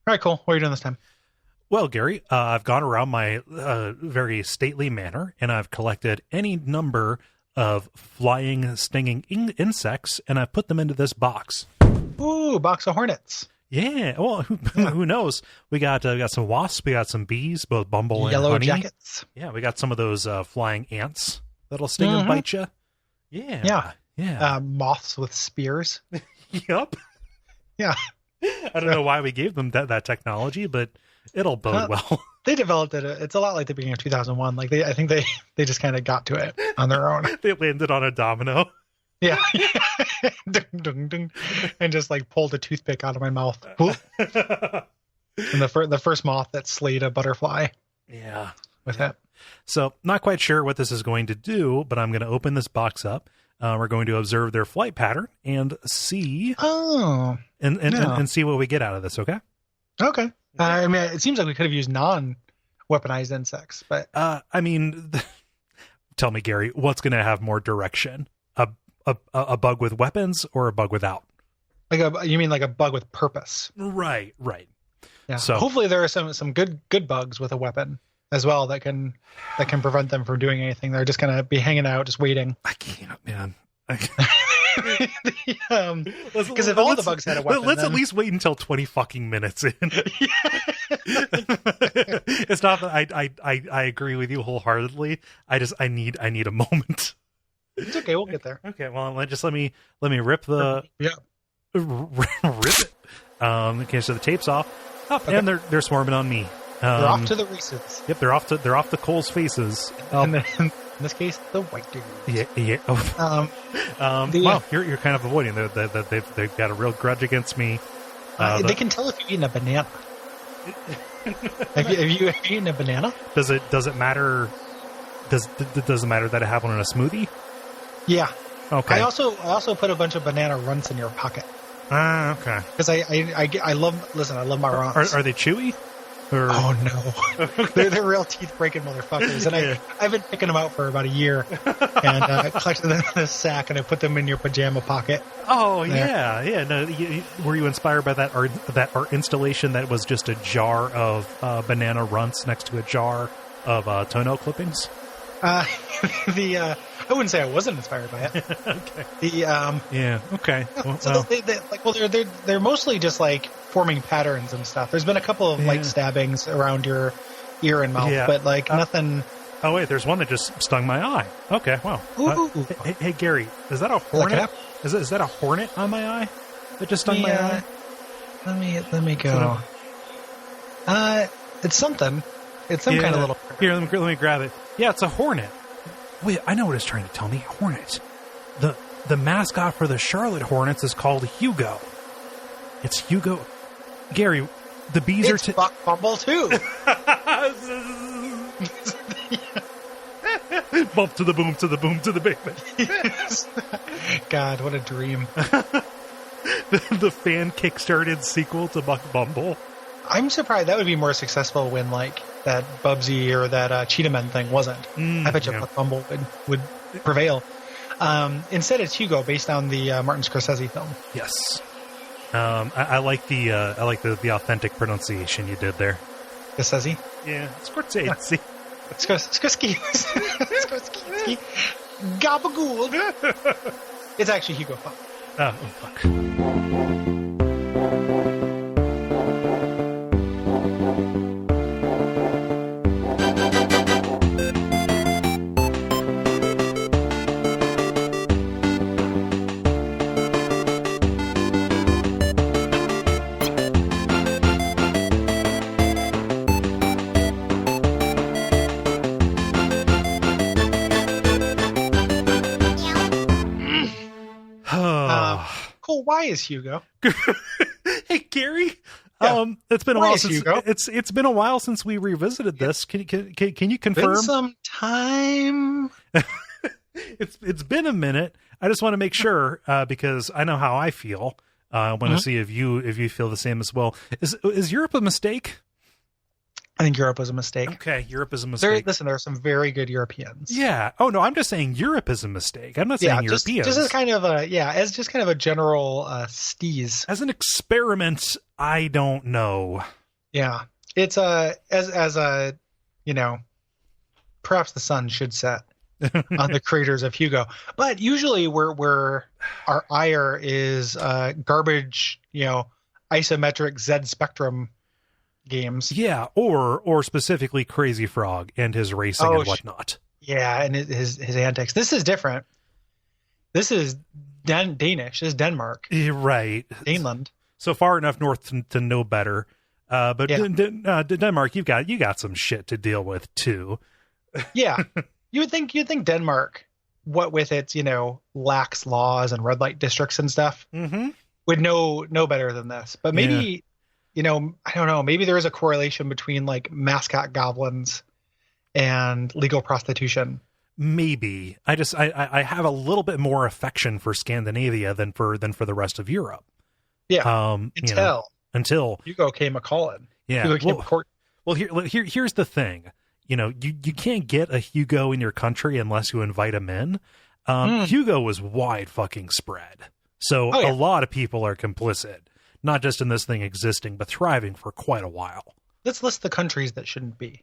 All right, cool. What are you doing this time? Well, Gary, I've gone around my very stately manner, and I've collected any number of flying, stinging insects, and I've put them into this box. Ooh, box of hornets. Yeah. Well, who knows? We got some wasps, we got some bees, both bumble and Yellow honey. jackets. Yeah, we got some of those flying ants that'll sting and bite you. Yeah. Yeah. Moths with spears. Yup. Yeah. I don't know why we gave them that technology, but it'll bode well. They developed it. It's a lot like the beginning of 2001. Like I think they just kind of got to it on their own. They landed on a domino. Yeah. Dung, dung, dung, and just like pulled a toothpick out of my mouth. And the first moth that slayed a butterfly. Yeah. With it. So not quite sure what this is going to do, but I'm going to open this box up. We're going to observe their flight pattern and see. And see what we get out of this. Okay. Okay. I mean, it seems like we could have used non-weaponized insects, but I mean, tell me, Gary, what's going to have more direction? A bug with weapons or a bug without? You mean like a bug with purpose? Right. Yeah. So hopefully there are some good bugs with a weapon as well that can prevent them from doing anything. They're just going to be hanging out, just waiting. I can't, man. Because if all the bugs had a weapon, let's at least wait until 20 fucking minutes in. It's not that I agree with you wholeheartedly. I need a moment. It's okay, we'll get there. Okay, well, let me rip the rip it. Okay, so the tape's off. Okay. And they're swarming on me. They're off to the races. Yep, they're off to Cole's faces. And then, in this case, the white dudes. Yeah. Oh. Well, you're kind of avoiding that. They've got a real grudge against me. They can tell if you've eaten a banana. have you eaten a banana? Does it matter? Does it matter that it happened in a smoothie? Yeah. Okay. I also put a bunch of banana runts in your pocket. Okay. Because I love my runts. Are they chewy? Or... Oh no, they're real teeth breaking motherfuckers, and I've been picking them out for about a year, and I collected them in a sack, and I put them in your pajama pocket. Oh there. Yeah. No, were you inspired by that art installation that was just a jar of banana runts next to a jar of toenail clippings? I wouldn't say I wasn't inspired by it. Okay. Okay. So they're mostly just like forming patterns and stuff. There's been a couple of light stabbings around your ear and mouth, but like nothing. Oh wait, there's one that just stung my eye. Okay, wow. Hey Gary, is that a hornet? Is that a hornet on my eye that just stung my eye? Let me go. It's something. It's some kind of little. Here, let me grab it. Yeah, it's a hornet. Wait, I know what it's trying to tell me. Hornet. The mascot for the Charlotte Hornets is called Hugo. It's Hugo. Gary, the bees it's are... Buck Bumble too. Bump to the boom, to the boom, to the basement. God, what a dream. The fan kickstarted sequel to Buck Bumble. I'm surprised that would be more successful when like that Bubsy or that Cheetah Men thing wasn't. I bet you Buck Bumble would prevail. Instead, it's Hugo, based on the Martin Scorsese film. Yes, I like the authentic pronunciation you did there. Scorsese. Yeah, Scorsese. Scorsese. Scorsese. Gabagool. It's actually Hugo. Oh, fuck. Why is Hugo? Hey Gary, it's been a while since Hugo? It's been a while since we revisited this. Can you confirm? Been some time. It's been a minute. I just want to make sure because I know how I feel. I want to see if you feel the same as well. Is Europe a mistake? I think Europe was a mistake. Okay, Europe is a mistake. There are some very good Europeans. Yeah. Oh no, I'm just saying Europe is a mistake. I'm not saying Europeans. Just as kind of a general steez. As an experiment, I don't know. Yeah, it's perhaps the sun should set on the creators of Hugo. But usually where our ire is garbage, isometric Z spectrum games. Yeah, or specifically Crazy Frog and his racing and whatnot. Yeah, and his antics. This is different. This is Danish. This is Denmark. Right. Daneland. So far enough north to know better. But Denmark, you got some shit to deal with too. Yeah. You'd think Denmark, what with its, lax laws and red light districts and stuff, would know better than this. But maybe I don't know, maybe there is a correlation between like mascot goblins and legal prostitution. Maybe. I have a little bit more affection for Scandinavia than for the rest of Europe. Yeah. Until Hugo came a calling. Yeah. Well, here's the thing. You can't get a Hugo in your country unless you invite him in. Hugo was wide fucking spread. So a lot of people are complicit, not just in this thing existing, but thriving for quite a while. Let's list the countries that shouldn't be.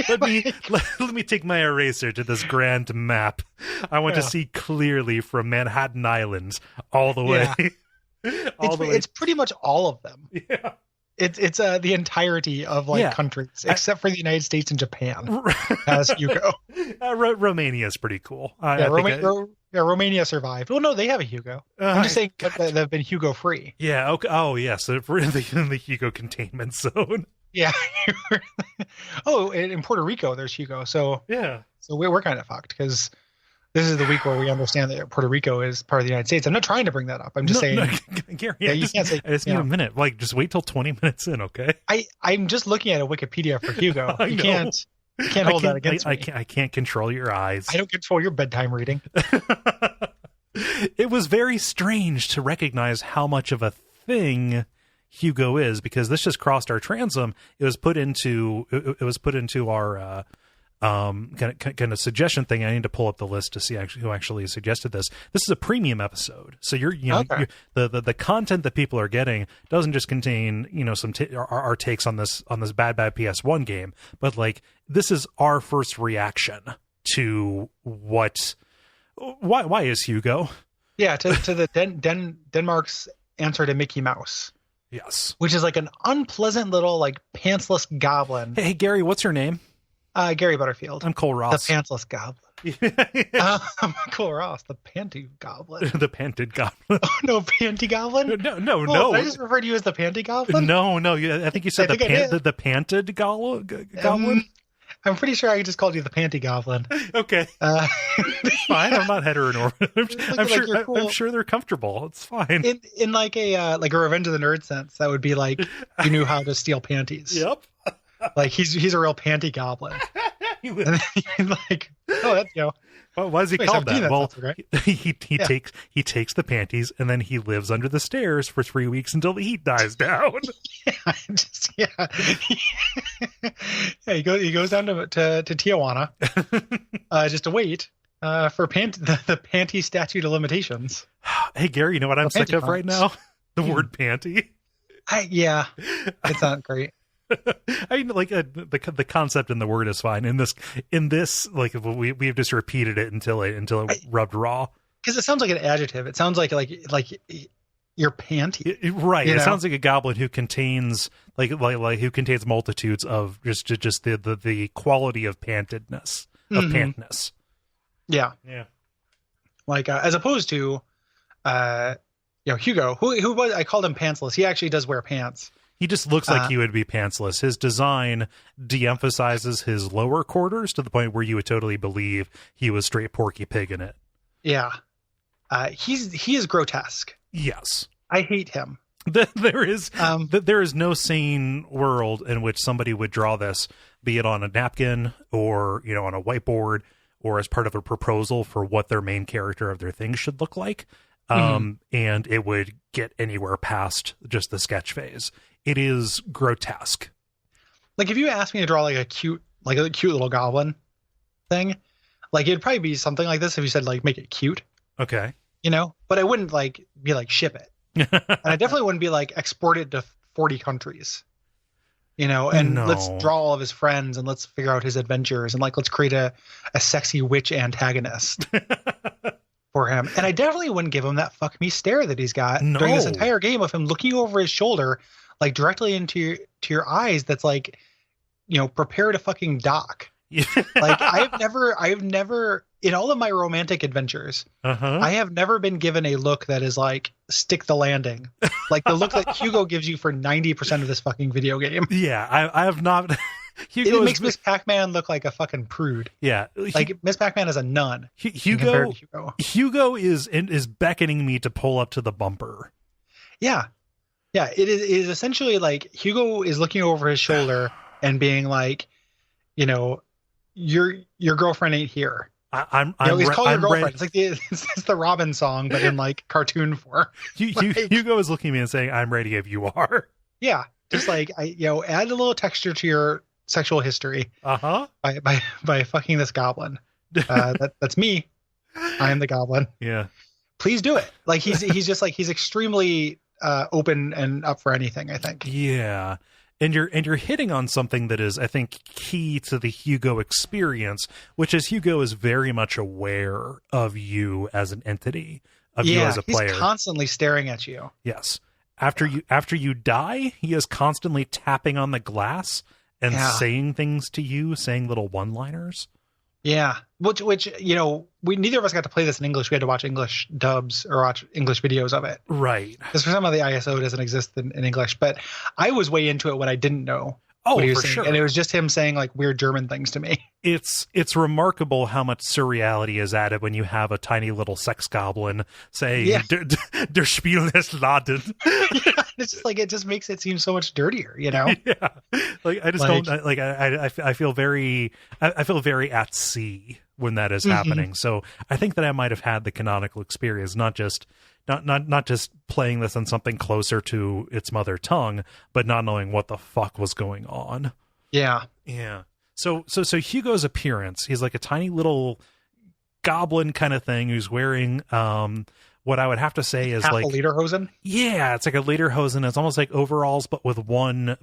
let me take my eraser to this grand map. I want to see clearly from Manhattan Island all the way. It's pretty much all of them. Yeah. It's the entirety of countries, except for the United States and Japan as Hugo. Romania is pretty cool. Romania survived. Well, no, they have a Hugo. I'm just saying that they've been Hugo free. Yeah. Okay. Oh, yes. Yeah, so we're in the Hugo containment zone. Yeah. In Puerto Rico, there's Hugo. So yeah. So we're kind of fucked because this is the week where we understand that Puerto Rico is part of the United States. I'm not trying to bring that up. I'm just saying. Gary, you can't say. I just need a minute. Like, just wait till 20 minutes in, okay? I'm just looking at a Wikipedia for Hugo. You can't hold that against me. I can't control your eyes. I don't control your bedtime reading. It was very strange to recognize how much of a thing Hugo is, because this just crossed our transom. It was put into our kind of suggestion thing. I need to pull up the list to see who actually suggested this. This is a premium episode, so the content that people are getting doesn't just contain our takes on this bad PS1 game, but like this is our first reaction to why is Hugo? Yeah, to the Denmark's answer to Mickey Mouse. Yes, which is like an unpleasant little like pantsless goblin. Hey Gary, what's your name? Gary Butterfield. I'm Cole Ross. The pantsless goblin. I'm Cole Ross, the panty goblin. The panted goblin. Oh, no, panty goblin? No. Did I just refer to you as the panty goblin? No. I think you said the panted goblin. I'm pretty sure I just called you the panty goblin. Okay. It's fine. I'm not heteronormative. I'm sure they're comfortable. It's fine. In like a Revenge of the Nerd sense, that would be like you knew how to steal panties. Yep. Like he's a real panty goblin. And then, like, that's Well, why is he called that? Well, he takes the panties and then he lives under the stairs for 3 weeks until the heat dies down. He goes down to Tijuana just to wait for the panty statute of limitations. Hey Gary, you know what I'm sick of right now? The word panty. It's not great. I mean, like the concept and the word is fine. In this, like we've just repeated it until it rubbed raw. Because it sounds like an adjective. It sounds like your panty, right? It sounds like a goblin who contains like who contains multitudes of just the quality of pantedness of pantness. Yeah. Like as opposed to, Hugo, who was I called him pantsless. He actually does wear pants. He just looks like he would be pantsless. His design de-emphasizes his lower quarters to the point where you would totally believe he was straight Porky Pig in it. Yeah. He is grotesque. Yes. I hate him. There is no sane world in which somebody would draw this, be it on a napkin or, on a whiteboard or as part of a proposal for what their main character of their thing should look like. And it would get anywhere past just the sketch phase. It is grotesque. Like if you asked me to draw like a cute little goblin thing, like it'd probably be something like this if you said like make it cute. Okay. But I wouldn't like be like ship it. And I definitely wouldn't be like export it to 40 countries. And let's draw all of his friends and let's figure out his adventures and like let's create a sexy witch antagonist for him. And I definitely wouldn't give him that fuck me stare that he's got during this entire game of him looking over his shoulder, like directly into your eyes. That's like, prepare to fucking dock. Like I've never in all of my romantic adventures, I have never been given a look that is like stick the landing, like the look that Hugo gives you for 90% of this fucking video game. Yeah, I have not. It makes Miss Pac-Man look like a fucking prude. Yeah, like Miss Pac-Man is a nun. Hugo is beckoning me to pull up to the bumper. Yeah. It is essentially like Hugo is looking over his shoulder and being like, your girlfriend ain't here. He's calling your girlfriend. It's like it's the Robin song, but in like cartoon form. Hugo is looking at me and saying, "I'm ready if you are." Yeah, just like add a little texture to your sexual history. By fucking this goblin. That's me. I am the goblin. Yeah. Please do it. Like he's just like he's extremely open and up for anything, I think. Yeah. And you're hitting on something that is, I think, key to the Hugo experience, which is Hugo is very much aware of you as an entity, of you as a player. He's constantly staring at you. Yes. After you die, he is constantly tapping on the glass and saying things to you, saying little one-liners. Yeah. Which we neither of us got to play this in English. We had to watch English dubs or watch English videos of it. Right. Because for some of the ISO doesn't exist in English. But I was way into it when I didn't know what he was saying. Sure. And it was just him saying like weird German things to me. It's remarkable how much surreality is added when you have a tiny little sex goblin saying der Spiel ist laden. It's just like it just makes it seem so much dirtier, Yeah. Like I just don't like I feel very at sea when that is happening. So I think that I might have had the canonical experience, not just playing this on something closer to its mother tongue, but not knowing what the fuck was going on. Yeah. So Hugo's appearance, he's like a tiny little goblin kind of thing who's wearing what I would have to say is like a lederhosen. Yeah, it's like a lederhosen. It's almost like overalls, but with one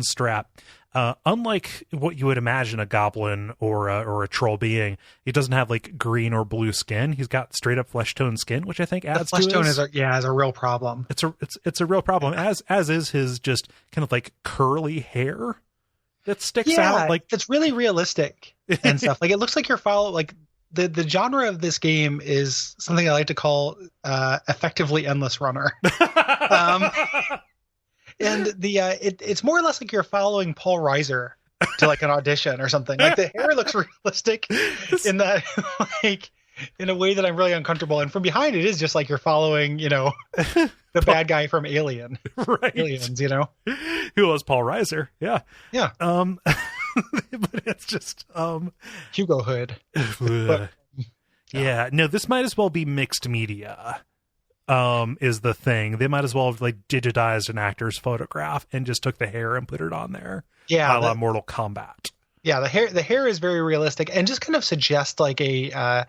strap. Unlike what you would imagine a goblin or a troll being, he doesn't have like green or blue skin. He's got straight up flesh tone skin, which I think adds the flesh to tone is a real problem. It's a real problem, as is his just kind of like curly hair that sticks out. Like it's really realistic and stuff. Like it looks like you're following like. The genre of this game is something I like to call effectively endless runner. And it's more or less like you're following Paul Reiser to like an audition or something. Like the hair looks realistic in that like in a way that I'm really uncomfortable. And from behind it is just like you're following, the bad guy from Alien. Right. Aliens, Who was Paul Reiser? Yeah. Yeah. But it's just Hugo Hood. Yeah, no, this might as well be mixed media. Is the thing. They might as well have like digitized an actor's photograph and just took the hair and put it on there. Yeah, a la Mortal Kombat. Yeah, the hair is very realistic and just kind of suggests like a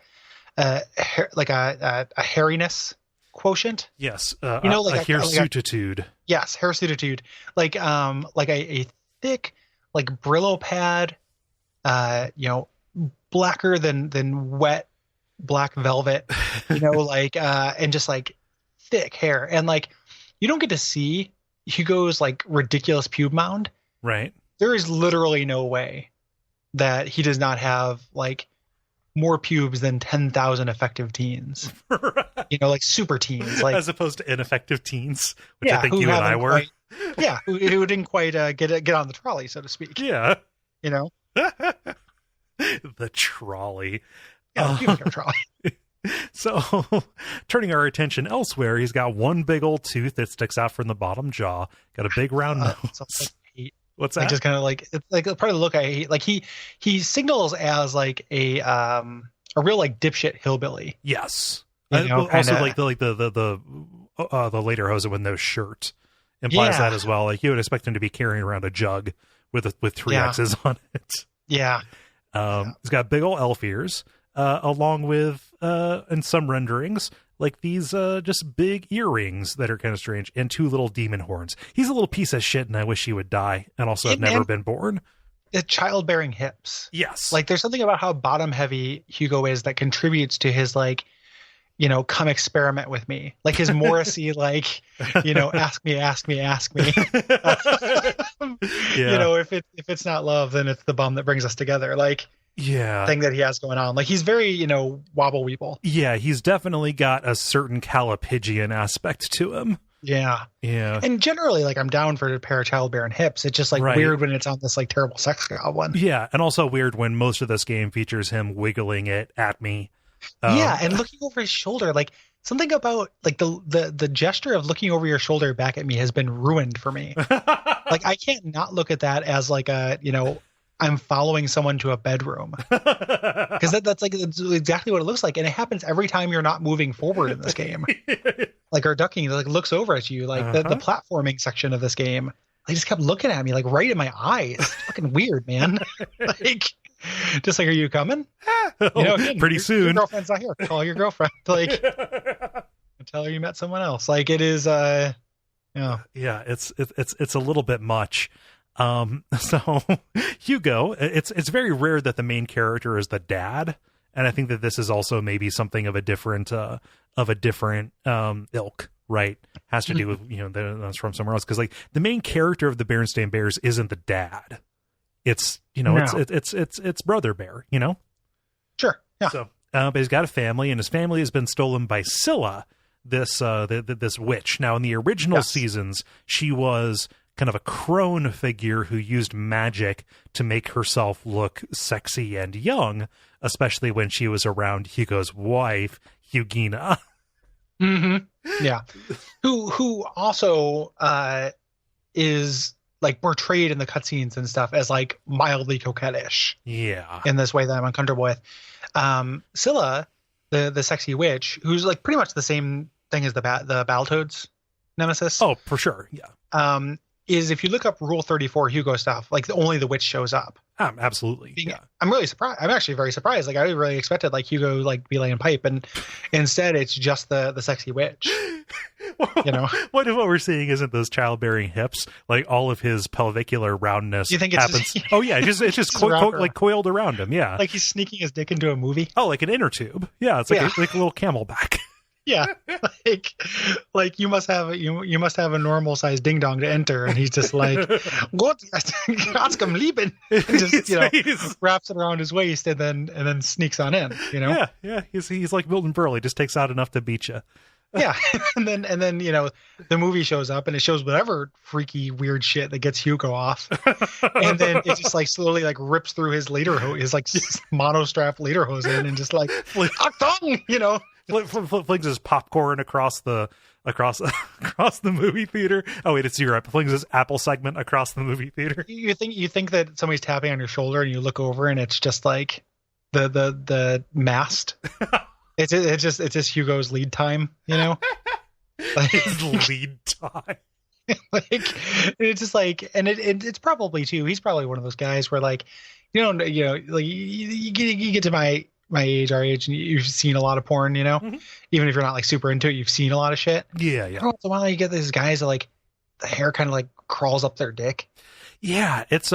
hairiness quotient. Yes, like a hirsutitude. Yes, hirsutitude. Like a thick like Brillo pad, blacker than wet black velvet, and just like thick hair. And like, you don't get to see Hugo's like ridiculous pube mound. Right. There is literally no way that he does not have like more pubes than 10,000 effective teens. Right. Like super teens, like as opposed to ineffective teens, which I think you and I were. Who didn't quite get on the trolley, so to speak. Yeah. The trolley. Trolley. So, turning our attention elsewhere, he's got one big old tooth that sticks out from the bottom jaw. Got a big round nose. What's that? I just kind of like it's like part of the look I hate. Like he signals as like a real like dipshit hillbilly. Yes. Also like the later hosen with no shirt implies that as well. Like you would expect him to be carrying around a jug with three X's on it. Yeah. He's got big old elf ears, along with, in some renderings, like these just big earrings that are kind of strange, and 2 little demon horns. He's a little piece of shit, and I wish he would die and also have never been born. The childbearing hips. Yes. Like, there's something about how bottom heavy Hugo is that contributes to his, like, come experiment with me. Like his Morrissey, like, ask me. If it's not love, then it's the bum that brings us together. Like, thing that he has going on. Like, he's very, wobble weeble. Yeah, he's definitely got a certain Calipigian aspect to him. Yeah. Yeah. And generally, like, I'm down for a pair of childbearing hips. It's just, like, weird when it's on this, like, terrible sex goblin. Yeah, and also weird when most of this game features him wiggling it at me. And looking over his shoulder, like, something about, like, the gesture of looking over your shoulder back at me has been ruined for me. Like, I can't not look at that as, like, I'm following someone to a bedroom. Because that's exactly what it looks like. And it happens every time you're not moving forward in this game. Like, our ducking, like, looks over at you. Like, the platforming section of this game, they just kept looking at me, like, right in my eyes. It's fucking weird, man. Like, just like, are you coming? Again, pretty soon. Your girlfriend's not here. Call your girlfriend. Like, tell her you met someone else. Like, it is, Yeah, it's a little bit much. So Hugo, it's very rare that the main character is the dad, and I think that this is also maybe something of a different ilk, right? Has to do with that's from somewhere else, because like the main character of the Berenstain Bears isn't the dad. It's it's Brother Bear, Sure, yeah. So, but he's got a family, and his family has been stolen by Scylla, this witch. Now, in the original seasons, she was kind of a crone figure who used magic to make herself look sexy and young, especially when she was around Hugo's wife, Hugina. Mm-hmm. Yeah. Who also is like portrayed in the cutscenes and stuff as like mildly coquettish. Yeah. In this way that I'm uncomfortable with. Scylla, the sexy witch, who's like pretty much the same thing as the Battletoads nemesis. Oh, for sure. Yeah. Is if you look up Rule 34 Hugo stuff, like only the witch shows up. Absolutely. Yeah. I'm really surprised. I'm actually very surprised. Like, I really expected like Hugo like be laying pipe, and instead it's just the sexy witch. What if what we're seeing isn't those childbearing hips? Like, all of his pelvicular roundness happens. Oh yeah, it's just coiled around him. Yeah, like he's sneaking his dick into a movie. Oh, like an inner tube. Yeah, it's like a little camelback. Yeah, like you must have a normal sized ding dong to enter, and he's just like, "What? Askam lieben." Just wraps it around his waist and then sneaks on in. Yeah. He's like Milton Berle, just takes out enough to beat you. Yeah, and then the movie shows up and it shows whatever freaky weird shit that gets Hugo off, and then it just like slowly like rips through his lederhosen, his like monostrap lederhosen, and just like Achtung, flings his popcorn across the movie theater. Oh wait, it's Europe. Flings his Apple segment across the movie theater. You think that somebody's tapping on your shoulder, and you look over, and it's just like the mast. It's just Hugo's lead time, Like, his lead time. Like, it's just like, and it's probably too. He's probably one of those guys where like, like you get to my age, our age, and you've seen a lot of porn, Mm-hmm. Even if you're not like super into it, you've seen a lot of shit. Yeah. Every once in a while, you get these guys that like the hair kind of like crawls up their dick. Yeah, it's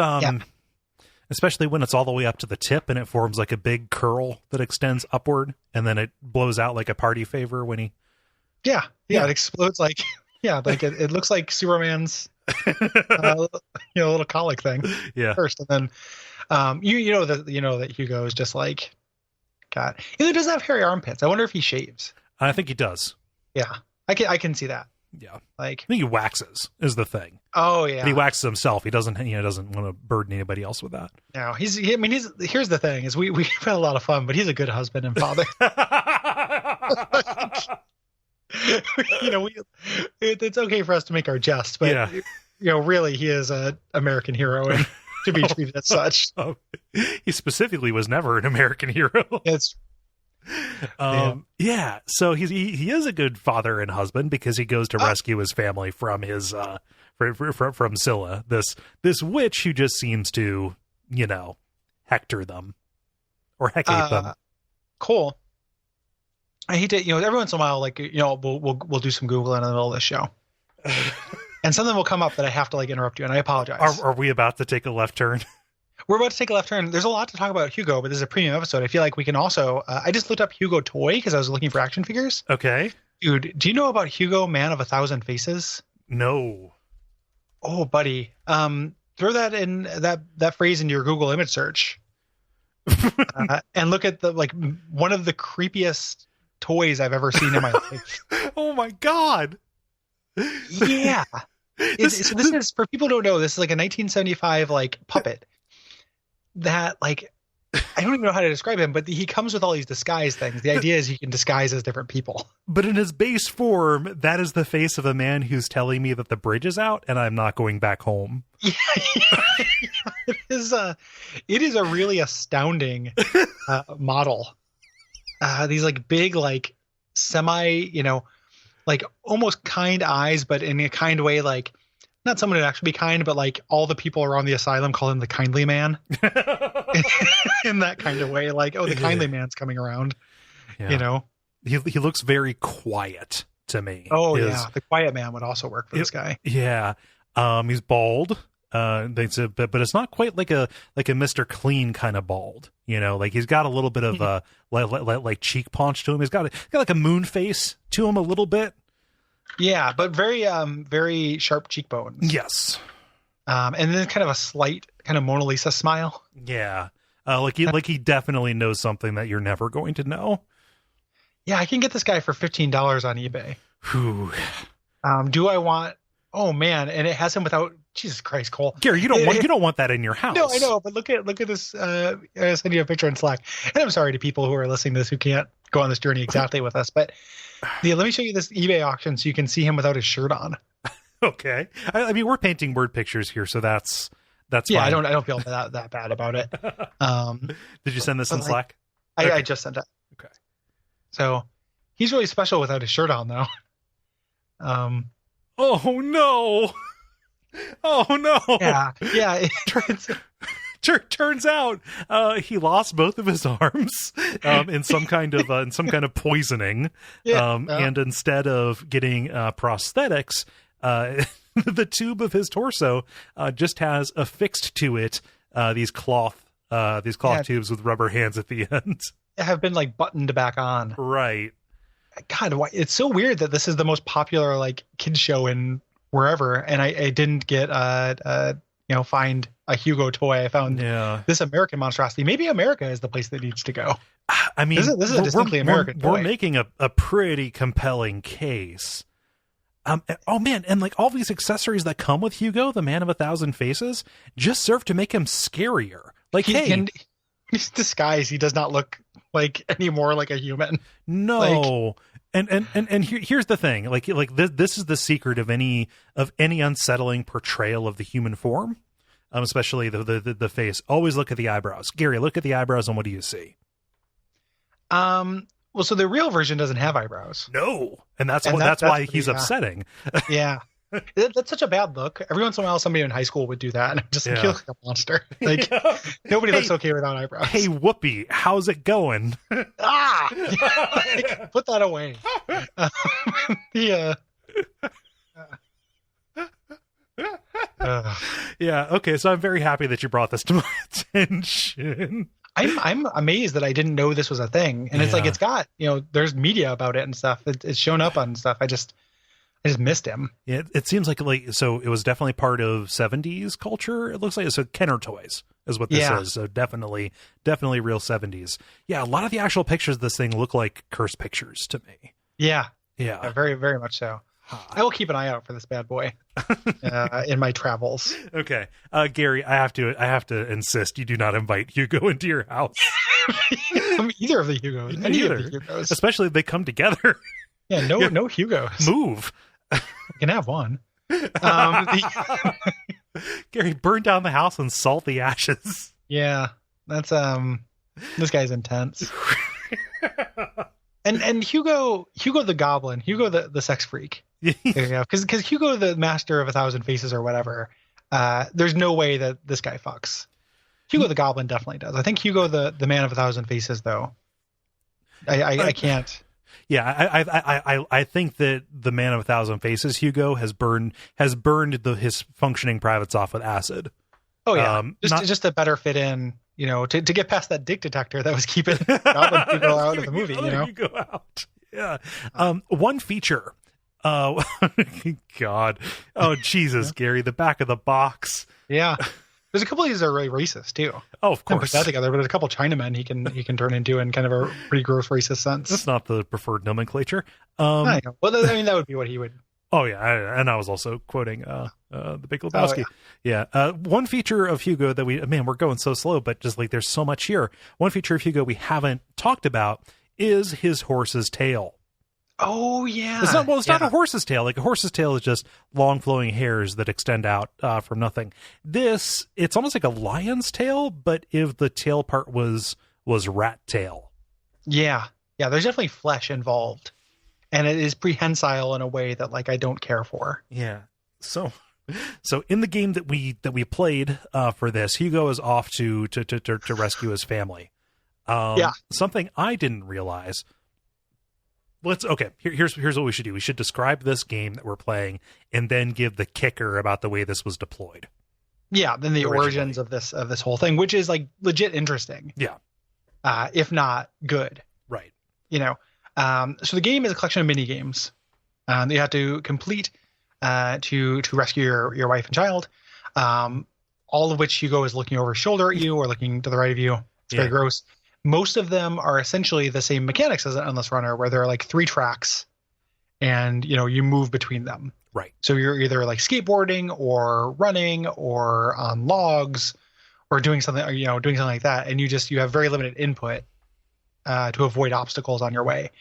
especially when it's all the way up to the tip and it forms like a big curl that extends upward, and then it blows out like a party favor when he. Yeah. It explodes like like it looks like Superman's little colic thing. Yeah. First, and then that Hugo is just like, God, he doesn't have hairy armpits. I wonder if he shaves. I think he does. Yeah, I can see that. Yeah, like I think he waxes is the thing. Oh yeah, but he waxes himself. He doesn't want to burden anybody else with that. No, here's the thing is we've had a lot of fun, but he's a good husband and father. It's okay for us to make our jest, but really he is an American hero and to be treated as such. He specifically was never an American hero. It's so he is a good father and husband because he goes to rescue his family from his from Scylla, this witch who just seems to, hector them or hecate them. Cool. I hate to, every once in a while, like, we'll do some Googling in the middle of this show. And something will come up that I have to like interrupt you, and I apologize. Are we about to take a left turn? We're about to take a left turn. There's a lot to talk about Hugo, but this is a premium episode. I feel like we can also, I just looked up Hugo toy because I was looking for action figures. Okay. Dude, do you know about Hugo Man of 1,000 Faces? No. Oh, buddy. Throw that in that phrase into your Google image search. And look at one of the creepiest toys I've ever seen in my life. Oh my God. Yeah. This is, for people who don't know, this is like a 1975 puppet that I don't even know how to describe him, but he comes with all these disguise things. The idea is you can disguise as different people. But in his base form, that is the face of a man who's telling me that the bridge is out and I'm not going back home. Yeah. It is a really astounding model. These big, semi, almost kind eyes, but in a kind way, not someone who'd actually be kind, but all the people around the asylum call him the kindly man. In that kind of way, the kindly man's coming around. Yeah. He looks very quiet to me. Oh, yeah. The quiet man would also work for this guy. Yeah. He's bald. But it's not quite like a Mr. Clean kind of bald. He's got a little bit of a cheek paunch to him. He's got like a moon face to him a little bit. Yeah, but very very sharp cheekbones. Yes. And then kind of a slight kind of Mona Lisa smile. Yeah. He definitely knows something that you're never going to know. Yeah, I can get this guy for $15 on eBay. Whew. Do I want? Oh man, and it has him without. Jesus Christ, Cole. Gary, you don't want that in your house. No, I know, but look at this. I send you a picture in Slack, and I'm sorry to people who are listening to this who can't go on this journey exactly with us, but let me show you this eBay auction so you can see him without his shirt on. Okay, I mean we're painting word pictures here, so that's yeah. Fine. I don't feel that bad about it. Did you send this in Slack? I just sent it. Okay, so he's really special without his shirt on, though. Oh no. Oh no! Yeah. Turns out he lost both of his arms in some kind of poisoning. And instead of getting prosthetics, the tube of his torso just has affixed to it these cloth tubes with rubber hands at the end. Have been buttoned back on. Right. God, why, it's so weird that this is the most popular kids show in wherever, and I didn't get find a Hugo toy. I found this American monstrosity. Maybe America is the place that needs to go. I mean, this is a distinctly American toy. We're making a pretty compelling case. Oh man, and all these accessories that come with Hugo, the Man of 1,000 Faces, just serve to make him scarier. He's disguised. He does not look any more like a human. No. And here's the thing, this is the secret of any unsettling portrayal of the human form, especially the face. Always look at the eyebrows. Gary, look at the eyebrows, and what do you see? Well, so the real version doesn't have eyebrows. No, and that's why he's upsetting. Yeah. That's such a bad look. Every once in a while, somebody in high school would do that, and I'm just you look like a monster. Nobody looks okay without eyebrows. Hey, Whoopi, how's it going? Put that away. Yeah. Okay. So I'm very happy that you brought this to my attention. I'm amazed that I didn't know this was a thing, and it's it's got there's media about it and stuff. It's shown up on stuff. I just missed him. Yeah, it seems so it was definitely part of 70s culture. It looks like so Kenner toys is what this is. So definitely real 70s. Yeah, a lot of the actual pictures of this thing look like curse pictures to me. Yeah, very, very much so. I will keep an eye out for this bad boy in my travels. Okay, Gary, I have to insist you do not invite Hugo into your house. Either of the Hugos, any of the Hugos, especially if they come together. Yeah, no Hugos. Move. You can have one. Gary, burn down the house and salt the ashes. Yeah, that's this guy's intense. And Hugo the Goblin, Hugo the sex freak. Because Hugo, the master of 1,000 faces or whatever, there's no way that this guy fucks. Hugo the Goblin definitely does. I think Hugo the man of 1,000 faces, though. I can't. Yeah, I think that the man of 1,000 faces, Hugo, has burned his functioning privates off with acid. Oh yeah, just to better fit in, to get past that dick detector that was keeping Goblin Hugo out of the movie. Hugo out. Yeah. One feature. God. Oh Jesus, Gary, the back of the box. Yeah. There's a couple of these that are really racist too. Oh, of course. Put that together, but there's a couple Chinamen he can turn into in kind of a pretty gross racist sense. That's not the preferred nomenclature. I know. Well, I mean, that would be what he would. Oh yeah, and I was also quoting the Big Lebowski. Oh, yeah. One feature of Hugo that we're going so slow, but just like there's so much here. One feature of Hugo we haven't talked about is his horse's tail. Oh yeah. It's not a horse's tail. Like a horse's tail is just long flowing hairs that extend out from nothing. It's almost like a lion's tail, but if the tail part was rat tail. Yeah. Yeah, there's definitely flesh involved. And it is prehensile in a way that I don't care for. Yeah. So in the game that we played for this, Hugo is off to rescue his family. Something I didn't realize. Here's what we should do. We should describe this game that we're playing and then give the kicker about the way this was deployed. Yeah, then the origins of this whole thing, which is legit interesting. Yeah. If not good. Right. So the game is a collection of mini games that you have to complete to rescue your wife and child. All of which Hugo is looking over his shoulder at you or looking to the right of you. It's very gross. Most of them are essentially the same mechanics as an Endless Runner, where there are 3 tracks, and you move between them. Right. So you're either skateboarding or running or on logs or doing something like that, and you have very limited input to avoid obstacles on your way.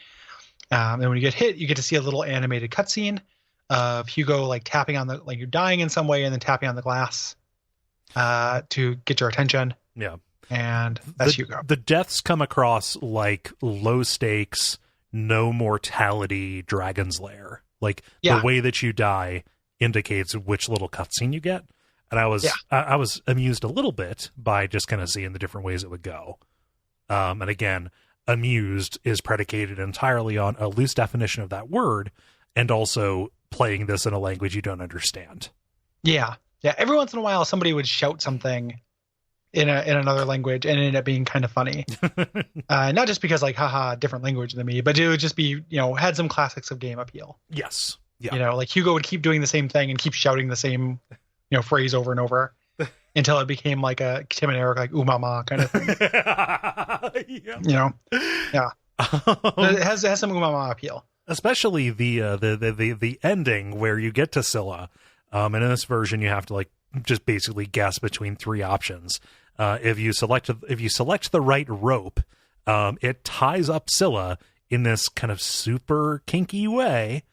And when you get hit, you get to see a little animated cutscene of Hugo tapping on you're dying in some way and then tapping on the glass to get your attention. Yeah. And that's Hugo. The deaths come across like low stakes, no mortality Dragon's Lair. The way that you die indicates which little cutscene you get. And I was amused a little bit by just kind of seeing the different ways it would go. And again, amused is predicated entirely on a loose definition of that word and also playing this in a language you don't understand. Yeah. Yeah. Every once in a while, somebody would shout something in another language and it ended up being kind of funny. Not just because haha, different language than me, but it would just be, had some classics of game appeal. Yes. Yeah. Hugo would keep doing the same thing and keep shouting the same, phrase over and over until it became a Tim and Eric, ooh mama kind of thing. Yeah. Yeah. It has some ooh mama appeal. Especially the ending where you get to Scylla. And in this version, you have to just basically guess between 3 options. If you select the right rope, it ties up Scylla in this kind of super kinky way.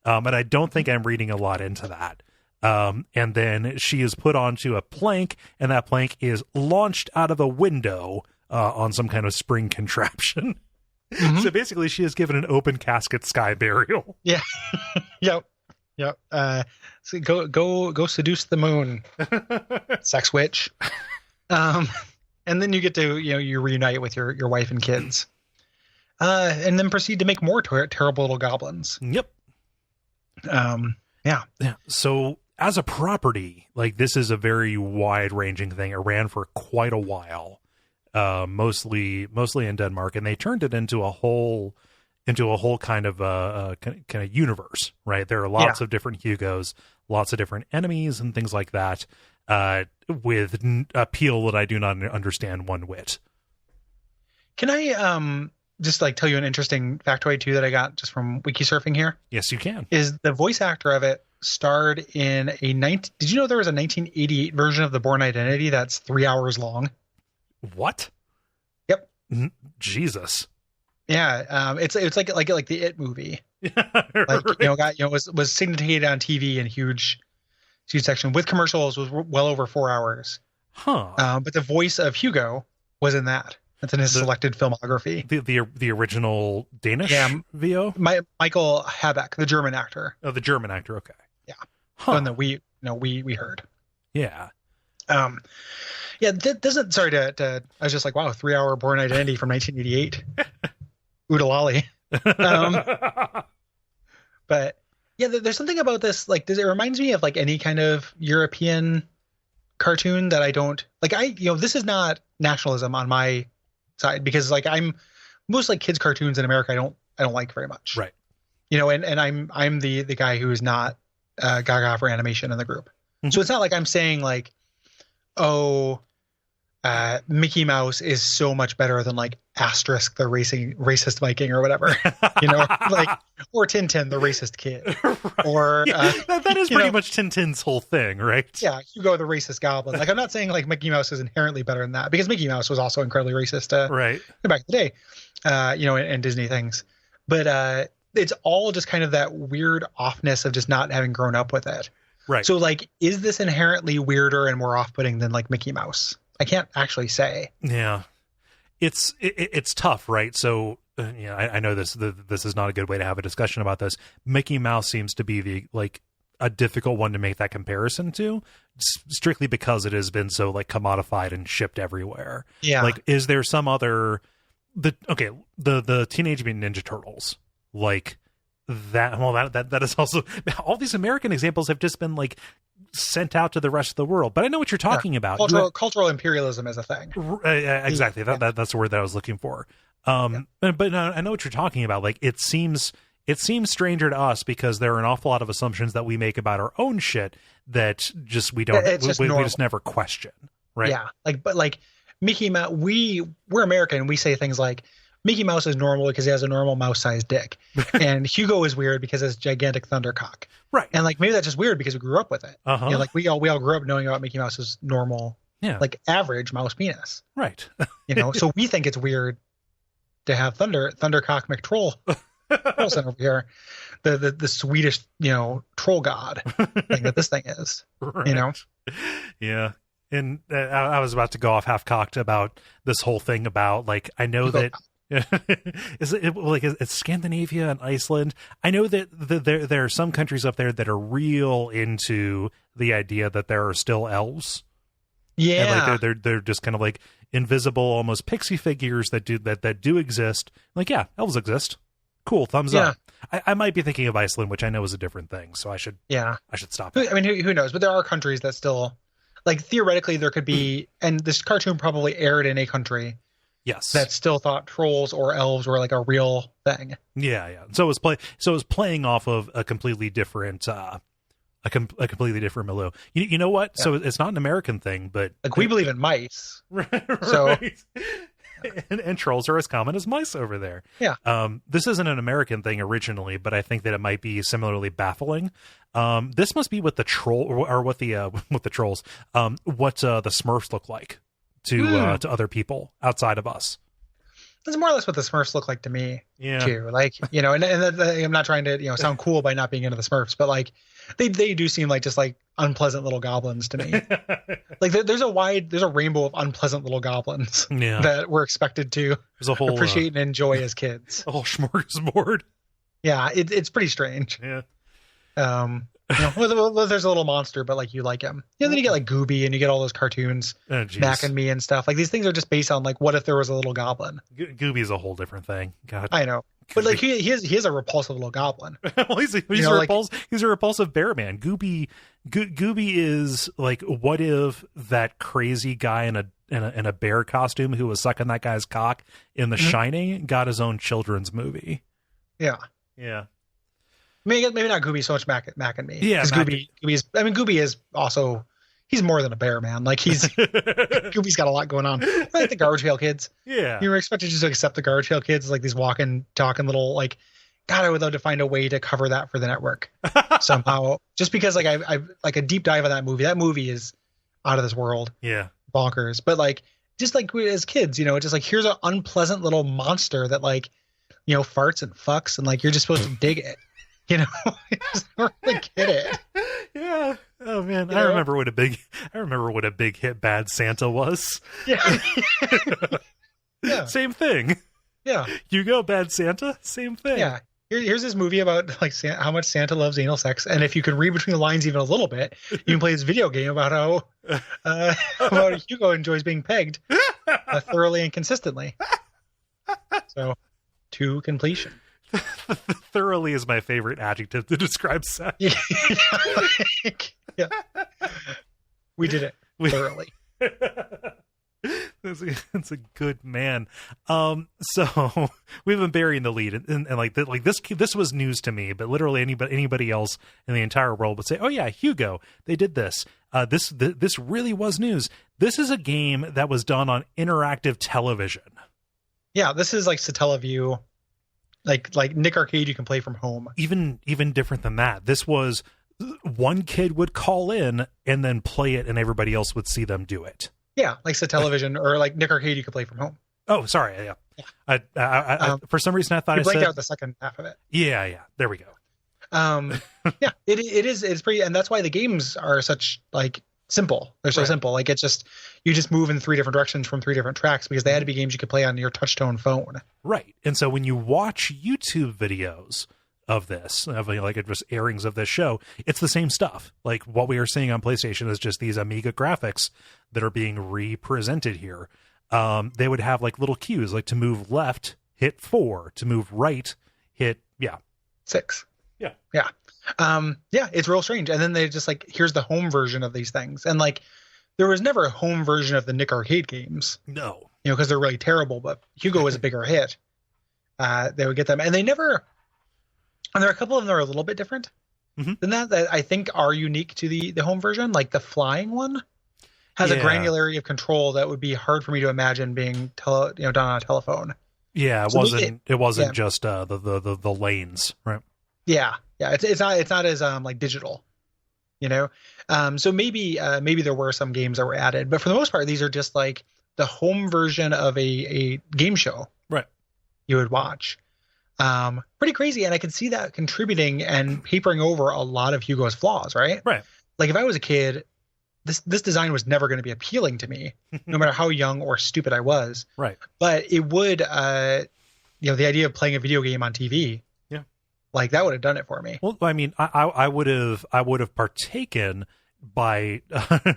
And I don't think I'm reading a lot into that. And then she is put onto a plank, and that plank is launched out of a window on some kind of spring contraption. Mm-hmm. So basically, she is given an open casket sky burial. Yeah. Yep. Yep. So go seduce the moon, sex witch. And then you get to you reunite with your wife and kids, and then proceed to make more terrible little goblins. Yep. Yeah. So as a property, this is a very wide ranging thing. It ran for quite a while, mostly in Denmark, and they turned it into a whole kind of universe, right? There are lots of different Hugos, lots of different enemies and things like that, with appeal that I do not understand one whit. Can I just tell you an interesting factoid too that I got just from wiki surfing here? Yes, you can. Is the voice actor of it starred in did you know there was a 1988 version of The Bourne Identity that's 3 hours long? What? Yep. Jesus. Yeah, it's like the It movie. Was syndicated on TV in huge section with commercials, was well over 4 hours. Huh. But the voice of Hugo was in that. That's in his selected filmography. The original Danish VO? Michael Habeck, the German actor. Oh, the German actor. Okay. Yeah. Huh. One that we heard. Yeah. Yeah. Doesn't, sorry to, I was just like, wow, 3-hour Born Identity from 1988. Oodalali. But yeah, there's something about this, like, it reminds me of like any kind of European cartoon that I don't like. This is not nationalism on my side, because like most like kids cartoons in America I don't like very much, right? And I'm the guy who is not gaga for animation in the group. Mm-hmm. So it's not like I'm saying like, Mickey Mouse is so much better than like Asterisk, the racist Viking or whatever, like, or Tintin, the racist kid, right. Or that is pretty much Tintin's whole thing, right? Yeah, Hugo, the racist goblin. Like, I'm not saying like Mickey Mouse is inherently better than that, because Mickey Mouse was also incredibly racist, right? Back in the day, and Disney things, but it's all just kind of that weird offness of just not having grown up with it, right? So like, is this inherently weirder and more off-putting than like Mickey Mouse? I can't actually say. Yeah, it's tough, right? So I know this is not a good way to have a discussion about this. Mickey Mouse seems to be a difficult one to make that comparison to, strictly because it has been so like commodified and shipped everywhere. Yeah, like, is there some other the Teenage Mutant Ninja Turtles, like that? Well, that is also, all these American examples have just been like sent out to the rest of the world. But I know what you're talking about. Cultural imperialism is a thing. Exactly. That's the word that I was looking for. But I know what you're talking about. Like, it seems stranger to us because there are an awful lot of assumptions that we make about our own shit that just we just never question. Right. Yeah. But Mickey Mouse, we're American, and we say things like, Mickey Mouse is normal because he has a normal mouse-sized dick, and Hugo is weird because he has gigantic thundercock. Right. And like, maybe that's just weird because we grew up with it. Uh-huh. Like we all grew up knowing about Mickey Mouse's normal, like average mouse penis. Right. So we think it's weird to have Thundercock McTroll Olsen over here, the Swedish troll god thing that this thing is. Right. Yeah. And I was about to go off half-cocked about this whole thing about, like, I know that it's Scandinavia and Iceland. I know that there are some countries up there that are real into the idea that there are still elves. Yeah, and like they're just kind of like invisible, almost pixie figures that do exist. Like, yeah, elves exist. Cool, thumbs up. I might be thinking of Iceland, which I know is a different thing, so I should stop. I mean, who knows? But there are countries that still, like, theoretically there could be, and this cartoon probably aired in a country. Yes. That still thought trolls or elves were like a real thing. Yeah, yeah. So it was playing off of a completely different a completely different milieu. You know what? Yeah. So it's not an American thing, but like, we believe in mice. Right. So and trolls are as common as mice over there. Yeah. This isn't an American thing originally, but I think that it might be similarly baffling. This must be what the troll or what the trolls what the Smurfs look like to other people outside of us. That's more or less what the Smurfs look like to me, too. Like, and I'm not trying to, sound cool by not being into the Smurfs, but like, they do seem like just like unpleasant little goblins to me. Like, there's a rainbow of unpleasant little goblins that we're expected to appreciate and enjoy as kids. A whole smorgasbord. Yeah, it's pretty strange. Yeah. Well, there's a little monster, but like, you like him. Then you get like Gooby, and you get all those cartoons, Mac and Me and stuff. Like, these things are just based on like, what if there was a little goblin? Gooby's a whole different thing. God, I know, but like, he is a repulsive little goblin. Well, he's a repulsive bear man. Gooby is like, what if that crazy guy in a bear costume who was sucking that guy's cock in The Shining got his own children's movie? Yeah. Yeah. Maybe not Gooby so much, Mac and Me. Yeah, Gooby is also, he's more than a bear, man. Like, Gooby's got a lot going on. Like the Garbage Pail Kids. Yeah, you were expected just to accept the Garbage Pail Kids as like these walking, talking little, like, God, I would love to find a way to cover that for the network somehow. Just because like I like a deep dive on that movie. That movie is out of this world. Yeah, bonkers. But like, just like as kids, just like, here's an unpleasant little monster that like, farts and fucks, and like, you're just supposed to dig it. You just don't really get it. Yeah. Oh man, I remember what a big hit Bad Santa was. Yeah. Yeah. Same thing. Yeah. Hugo, Bad Santa, same thing. Yeah. Here's this movie about like how much Santa loves anal sex, and if you can read between the lines even a little bit, you can play this video game about how about Hugo enjoys being pegged thoroughly and consistently. So, to completion. Thoroughly is my favorite adjective to describe sex. Yeah. We did it thoroughly. It's a good man. So we've been burying the lead, and like this was news to me, but literally anybody else in the entire world would say, "Oh yeah, Hugo, they did this. This really was news. This is a game that was done on interactive television." Yeah, this is like Satellaview, like Nick Arcade you can play from home. Even different than that. This was one kid would call in and then play it, and everybody else would see them do it. Yeah, like Satellaview or like Nick Arcade you could play from home. Oh, sorry. Yeah. I for some reason I thought you blanked out the second half of it. Yeah. There we go. Yeah, it's pretty, and that's why the games are such like simple. They're so simple. Like it's just you just move in 3 different directions from 3 different tracks because they had to be games you could play on your touchtone phone. Right. And so when you watch YouTube videos of this, of like just airings of this show, it's the same stuff. Like what we are seeing on PlayStation is just these Amiga graphics that are being represented here. They would have like little cues, like to move left, hit 4, to move right, hit 6. Yeah. Yeah, it's real strange. And then they just like, here's the home version of these things. And like, there was never a home version of the Nick Arcade games. No. Because they're really terrible, but Hugo was a bigger hit. They would get them. And they never, and there are a couple of them that are a little bit different than that I think are unique to the home version. Like the flying one has a granularity of control that would be hard for me to imagine being done on a telephone. Yeah, it wasn't just the lanes, right? Yeah. It's not as like digital, So maybe there were some games that were added, but for the most part, these are just like the home version of a game show, right? You would watch. Pretty crazy, and I can see that contributing and papering over a lot of Hugo's flaws, right? Right. Like if I was a kid, this design was never going to be appealing to me, no matter how young or stupid I was. Right. But it would, the idea of playing a video game on TV. Like that would have done it for me. Well, I mean, I would have partaken by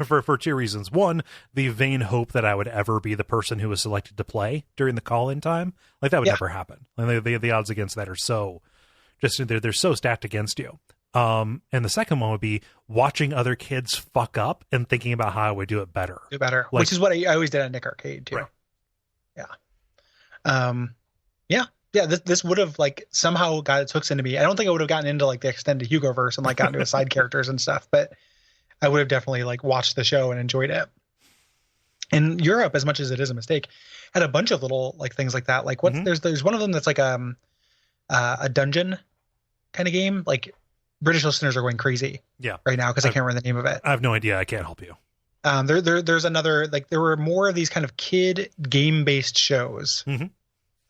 for 2 reasons. One, the vain hope that I would ever be the person who was selected to play during the call-in time. Like that would never happen. Like the odds against that are so just they're so stacked against you. And the second one would be watching other kids fuck up and thinking about how I would do it better. Like, which is what I always did at Nick Arcade too. Right. Yeah. Yeah, this would have like somehow got its hooks into me. I don't think I would have gotten into like the extended Hugo verse and like gotten to his side characters and stuff, but I would have definitely like watched the show and enjoyed it. And Europe, as much as it is a mistake, had a bunch of little like things like that. Like there's one of them that's like a dungeon kind of game. Like British listeners are going crazy right now because I can't remember the name of it. I have no idea. I can't help you. There's another, like there were more of these kind of kid game based shows.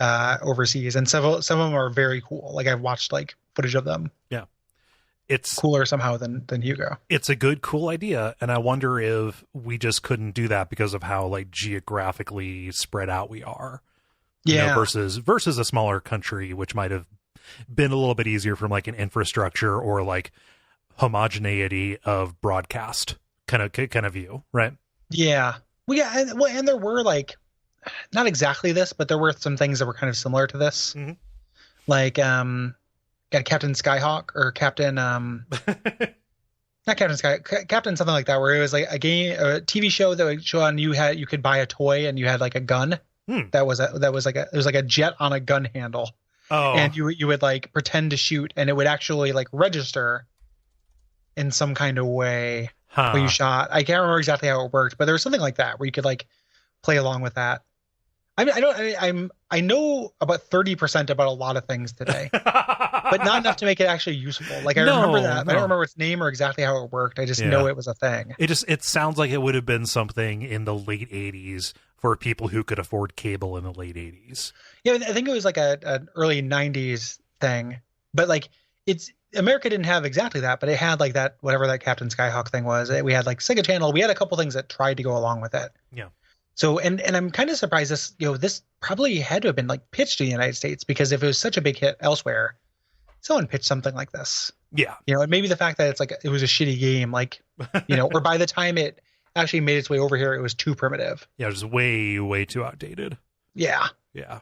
Overseas, and some of them are very cool. Like I've watched like footage of them. Yeah, it's cooler somehow than Hugo. It's a good, cool idea, and I wonder if we just couldn't do that because of how like geographically spread out we are. Versus a smaller country, which might have been a little bit easier from like an infrastructure or like homogeneity of broadcast kind of view, right? Yeah, and there were like. Not exactly this, but there were some things that were kind of similar to this. Like got Captain Skyhawk or Captain not Captain Sky, Captain something like that, where it was like a TV show that would show on you could buy a toy and you had like a gun that was like a jet on a gun handle. And you would like pretend to shoot and it would actually like register in some kind of way when you shot. I can't remember exactly how it worked, but there was something like that where you could like play along with that. I mean, I know about 30% about a lot of things today, but not enough to make it actually useful. Like I remember that. I don't remember its name or exactly how it worked. I just know it was a thing. It sounds like it would have been something in the late 80s for people who could afford cable in the late 80s. Yeah, I think it was like an early 90s thing, but like America didn't have exactly that, but it had like that, whatever that Captain Skyhawk thing was. We had like Sega Channel. We had a couple things that tried to go along with it. Yeah. So, and I'm kind of surprised this probably had to have been like pitched to the United States, because if it was such a big hit elsewhere, someone pitched something like this. Yeah. And maybe the fact that it was a shitty game, or by the time it actually made its way over here, it was too primitive. Yeah, it was way, way too outdated. Yeah. Yeah.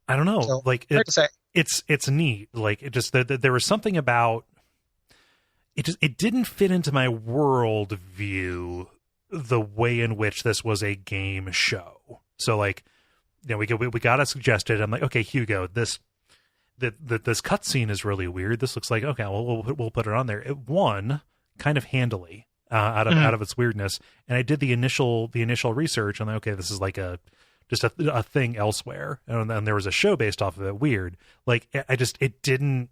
I don't know. So, hard to say. It's neat. Like, it just, there was something about it didn't fit into my world view the way in which this was a game show. So we got it suggested. I'm like, okay, Hugo, this cutscene is really weird. This looks like, okay, we'll put it on there. It won kind of handily out of its weirdness. And I did the initial research. I'm like, okay, this is like just a thing elsewhere. And then there was a show based off of it. Weird. Like, it didn't,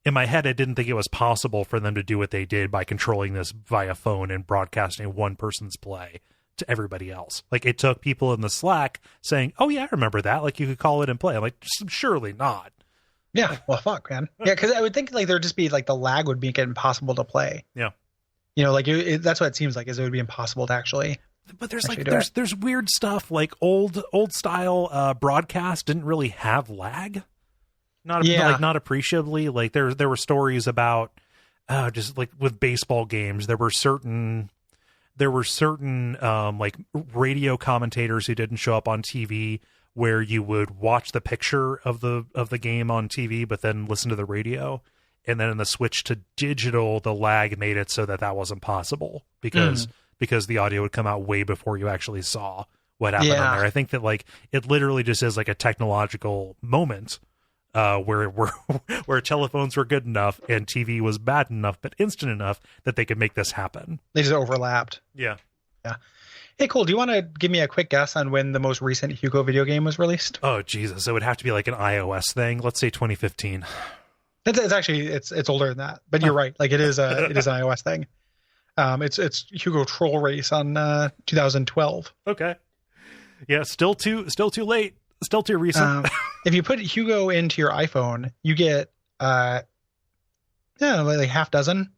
in my head, I didn't think it was possible for them to do what they did by controlling this via phone and broadcasting one person's play to everybody else. Like, it took people in the Slack saying, oh yeah, I remember that. Like, you could call it and play. I'm like, surely not. Yeah. Well, fuck, man. Yeah. Cause I would think there'd just be the lag would make it impossible to play. Yeah. That's what it seems like, is it would be impossible to actually. But there's weird stuff, like old style broadcast didn't really have lag. Not appreciably. Like, there were stories about just like with baseball games, there were certain like radio commentators who didn't show up on TV, where you would watch the picture of the game on TV, but then listen to the radio. And then in the switch to digital, the lag made it so that wasn't possible because the audio would come out way before you actually saw what happened on there. I think that it literally just is like a technological moment where telephones were good enough and TV was bad enough but instant enough that they could make this happen. They just overlapped. Yeah. Hey, cool. Do you want to give me a quick guess on when the most recent Hugo video game was released? Oh, Jesus. It would have to be like an iOS thing. Let's say 2015. It's actually, it's older than that, but you're right. Like, it is an iOS thing. It's Hugo Troll Race on 2012. Okay. Yeah, still too late. Still too recent. If you put Hugo into your iPhone, you get like half dozen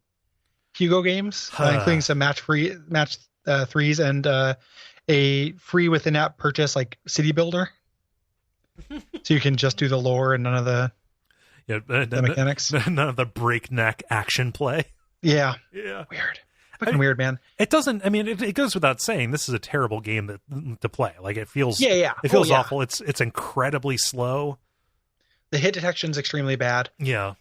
Hugo games, including some match threes and a free with in-app purchase like City Builder. So you can just do the lore and none of the mechanics. None of the breakneck action play. Yeah. Yeah. Weird. Fucking weird, man. It doesn't. I mean, it goes without saying. This is a terrible game to play. Like, it feels. Yeah. It feels awful. It's incredibly slow. The hit detection's extremely bad. Yeah.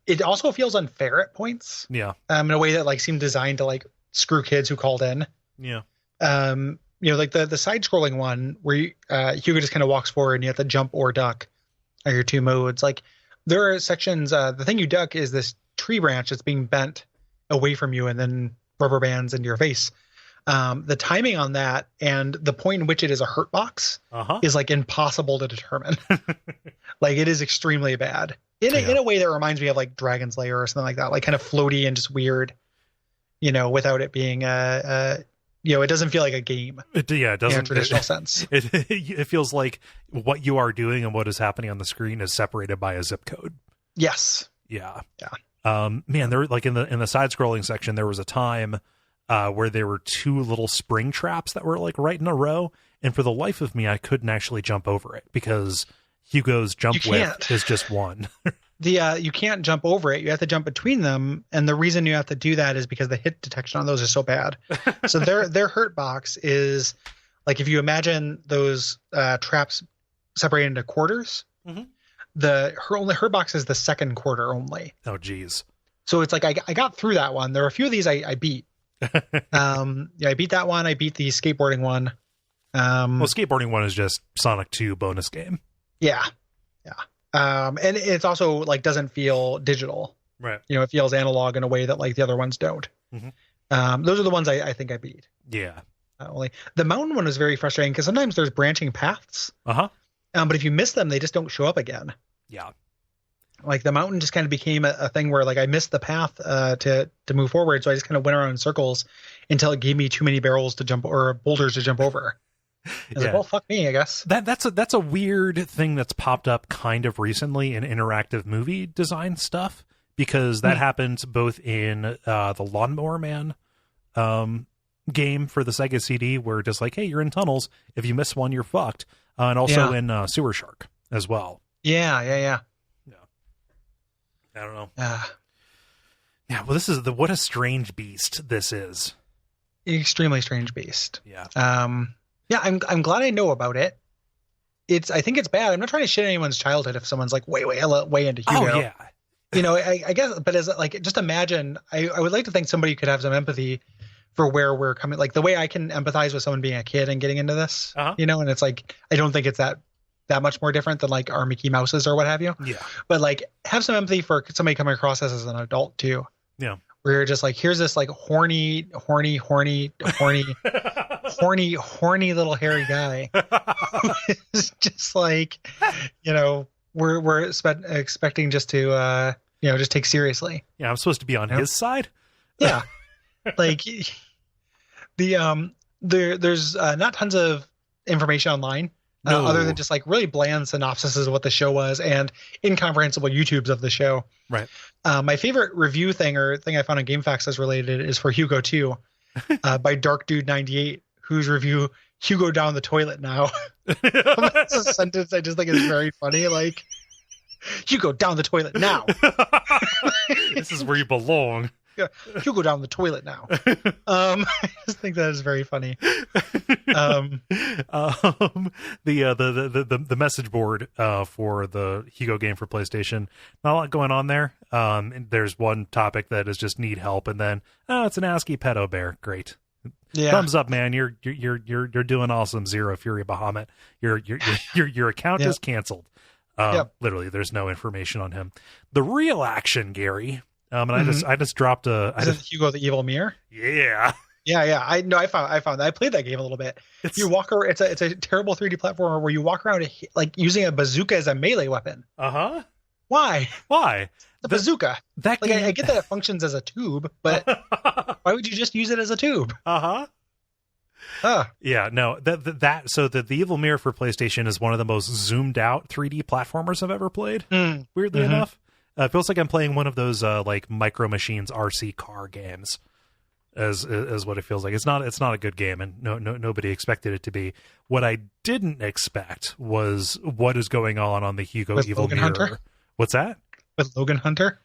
It also feels unfair at points. Yeah. In a way that seemed designed to screw kids who called in. Yeah. Like the side-scrolling one where Hugo just kind of walks forward and you have to jump or duck are your two modes. Like, there are sections. The thing you duck is this tree branch that's being bent away from you and then rubber bands into your face. The timing on that and the point in which it is a hurt box is impossible to determine. It is extremely bad in a way that reminds me of Dragon's Lair or something like that, kind of floaty and just weird, without it being it doesn't feel like a game. It doesn't in a traditional sense. It feels like what you are doing and what is happening on the screen is separated by a zip code. Yes. Yeah. Yeah. Man, there in the side scrolling section, there was a time where there were two little spring traps that were right in a row. And for the life of me, I couldn't actually jump over it because Hugo's jump width is just one. You can't jump over it. You have to jump between them. And the reason you have to do that is because the hit detection on those is so bad. So their hurt box is if you imagine those traps separated into quarters, her hurt box is the second quarter only. Oh, geez. So it's I got through that one. There are a few of these I beat. I beat that one. I beat the skateboarding one. Skateboarding one is just Sonic 2 bonus game. Yeah. And it's also doesn't feel digital. Right. It feels analog in a way that the other ones don't. Those are the ones I think I beat. Yeah. Only the mountain one was very frustrating because sometimes there's branching paths. But if you miss them, they just don't show up again. Yeah. The mountain just kind of became a thing where I missed the path to move forward. So I just kind of went around in circles until it gave me too many barrels to jump or boulders to jump over. I was well, fuck me, I guess. That's a weird thing that's popped up kind of recently in interactive movie design stuff, because that happens both in the Lawnmower Man game for the Sega CD where just like, hey, you're in tunnels. If you miss one, you're fucked. And also in Sewer Shark as well. Yeah. I don't know. Yeah, well, this is what a strange beast this is. Extremely strange beast. Yeah. Yeah, I'm glad I know about it. I think it's bad. I'm not trying to shit anyone's childhood if someone's like way into Hugo. Oh, yeah. I guess, but as like, just imagine, I would like to think somebody could have some empathy for where we're coming, like the way I can empathize with someone being a kid and getting into this, and it's like, I don't think it's that much more different than like our Mickey Mouses or what have you. Yeah. But like, have some empathy for somebody coming across this as an adult too. Yeah. Where you're just like, here's this like horny little hairy guy who is just like, we're expecting just to, just take seriously. Yeah. I'm supposed to be on his side. Yeah. Like there's not tons of information online. No. Other than just like really bland synopsises of what the show was and incomprehensible YouTubes of the show. Right. My favorite review thing I found on GameFAQs as related is for Hugo 2 by Dark Dude 98, whose review, Hugo down the toilet now. That's a sentence I just think is very funny. Like, Hugo down the toilet now. This is where you belong. Yeah, Hugo down the toilet now. I just think that is very funny. The message board for the Hugo game for PlayStation, not a lot going on there. There's one topic that is just need help, and then it's an ASCII pedo bear. Great. Yeah. Thumbs up, man. You're doing awesome. Zero Fury Bahamut. Your account is canceled. Literally, there's no information on him. The real action, Gary. And I just dropped Is it Hugo the Evil Mirror? Yeah. Yeah. I found that. I played that game a little bit. You walk around. It's a terrible 3D platformer where you walk around like using a bazooka as a melee weapon. Why? The bazooka. That game... I get that it functions as a tube, but why would you just use it as a tube? Yeah, no, so the Evil Mirror for PlayStation is one of the most zoomed out 3D platformers I've ever played. Weirdly enough, it feels like I'm playing one of those like Micro Machines RC car games. As what it feels like. It's not a good game, and nobody expected it to be. What I didn't expect was what is going on the Hugo with Evil Logan Mirror. Hunter? What's that? With Logan Hunter?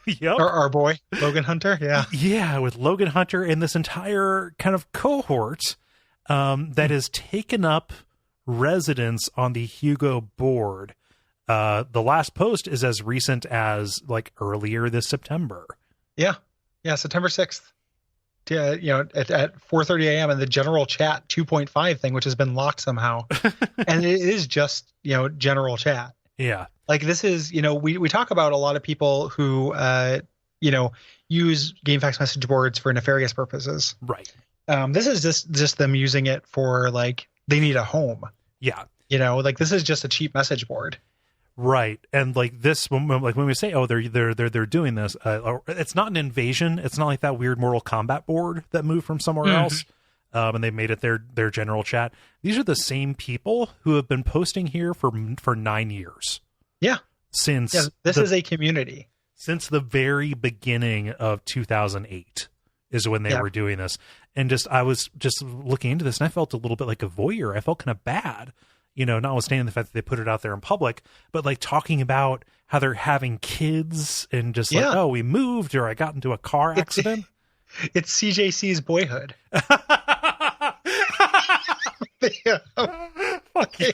Yep. Our boy, Logan Hunter, yeah. Yeah, with Logan Hunter and this entire kind of cohort that has taken up residence on the Hugo board. The last post is as recent as like earlier this September. Yeah, September 6th. Yeah, at 4:30 a.m. in the general chat 2.5 thing, which has been locked somehow. And it is just, general chat. Yeah. Like this is, we talk about a lot of people who, use GameFAQs message boards for nefarious purposes. Right. This is just them using it for like, they need a home. Yeah. Like this is just a cheap message board. Right. And like this, when we say, oh, they're doing this, it's not an invasion. It's not like that weird Mortal Kombat board that moved from somewhere else. And they made it their general chat. These are the same people who have been posting here for 9 years. Yeah. This is a community. Since the very beginning of 2008 is when they were doing this. And I was just looking into this and I felt a little bit like a voyeur. I felt kind of bad. Notwithstanding the fact that they put it out there in public, but like talking about how they're having kids and just like, oh, we moved or I got into a car accident. It's CJC's Boyhood. Fuck you.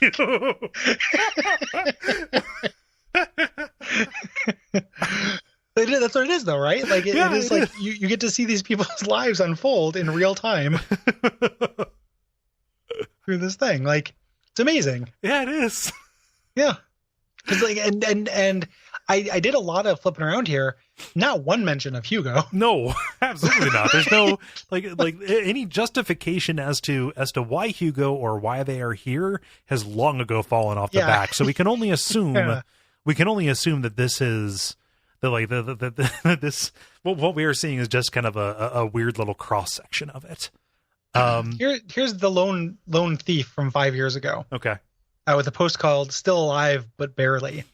That's what it is, though, right? Like it is like you get to see these people's lives unfold in real time through this thing. Like, it's amazing. Yeah, it is. Yeah, because like and I did a lot of flipping around here. Not one mention of Hugo. No, absolutely not. There's no like any justification as to why Hugo or why they are here has long ago fallen off the back. So we can only assume that this is this what we are seeing is just kind of a weird little cross section of it. Here's the lone thief from 5 years ago. Okay. With a post called "Still Alive but Barely."